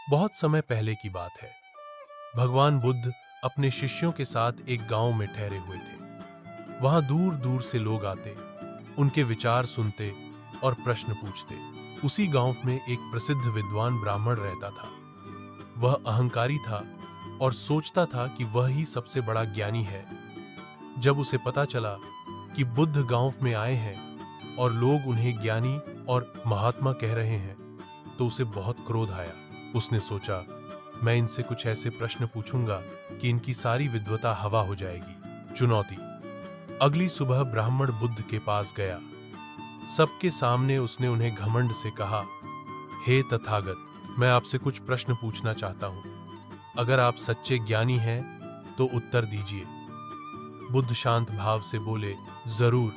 बहुत समय पहले की बात है। भगवान बुद्ध अपने शिष्यों के साथ एक गांव में ठहरे हुए थे। वहां दूर दूर से लोग आते, उनके विचार सुनते और प्रश्न पूछते। उसी गांव में एक प्रसिद्ध विद्वान ब्राह्मण रहता था। वह अहंकारी था और सोचता था कि वह ही सबसे बड़ा ज्ञानी है। जब उसे पता चला कि बुद्ध गांव में आए हैं और लोग उन्हें ज्ञानी और महात्मा कह रहे हैं, तो उसे बहुत क्रोध आया। उसने सोचा, मैं इनसे कुछ ऐसे प्रश्न पूछूंगा कि इनकी सारी विद्वता हवा हो जाएगी। चुनौती। अगली सुबह ब्राह्मण बुद्ध के पास गया। सबके सामने उसने उन्हें घमंड से कहा, हे तथागत, मैं आपसे कुछ प्रश्न पूछना चाहता हूं। अगर आप सच्चे ज्ञानी हैं तो उत्तर दीजिए। बुद्ध शांत भाव से बोले, जरूर,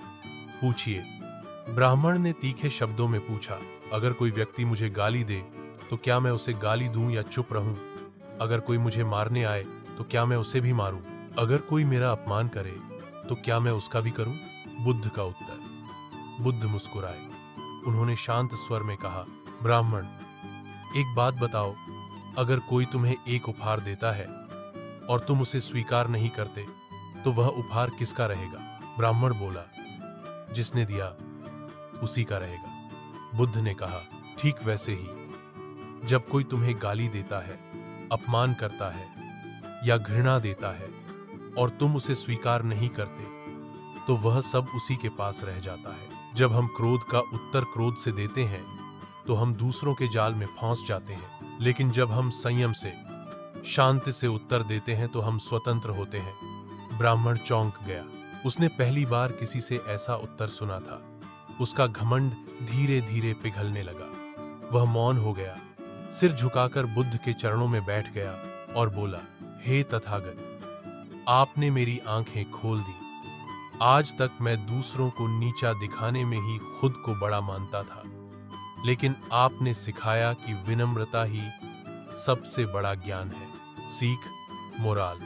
पूछिए। ब्राह्मण ने तीखे शब्दों में पूछा, अगर कोई व्यक्ति मुझे गाली दे तो क्या मैं उसे गाली दूं या चुप रहूं? अगर कोई मुझे मारने आए तो क्या मैं उसे भी मारूं? अगर कोई मेरा अपमान करे तो क्या मैं उसका भी करूं? बुद्ध का उत्तर। बुद्ध मुस्कुराए। उन्होंने शांत स्वर में कहा, ब्राह्मण, एक बात बताओ, अगर कोई तुम्हें एक उपहार देता है और तुम उसे स्वीकार नहीं करते तो वह उपहार किसका रहेगा? ब्राह्मण बोला, जिसने दिया उसी का रहेगा। बुद्ध ने कहा, ठीक वैसे ही जब कोई तुम्हें गाली देता है, अपमान करता है या घृणा देता है और तुम उसे स्वीकार नहीं करते तो वह सब उसी के पास रह जाता है। जब हम क्रोध का उत्तर क्रोध से देते हैं तो हम दूसरों के जाल में फंस जाते हैं, लेकिन जब हम संयम से, शांति से उत्तर देते हैं तो हम स्वतंत्र होते हैं। ब्राह्मण चौंक गया। उसने पहली बार किसी से ऐसा उत्तर सुना था। उसका घमंड धीरे धीरे पिघलने लगा। वह मौन हो गया, सिर झुकाकर बुद्ध के चरणों में बैठ गया और बोला, हे तथागत, आपने मेरी आंखें खोल दी। आज तक मैं दूसरों को नीचा दिखाने में ही खुद को बड़ा मानता था, लेकिन आपने सिखाया कि विनम्रता ही सबसे बड़ा ज्ञान है। सीख, मोराल।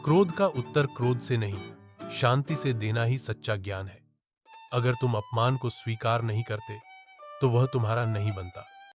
क्रोध का उत्तर क्रोध से नहीं, शांति से देना ही सच्चा ज्ञान है। अगर तुम अपमान को स्वीकार नहीं करते तो वह तुम्हारा नहीं बनता।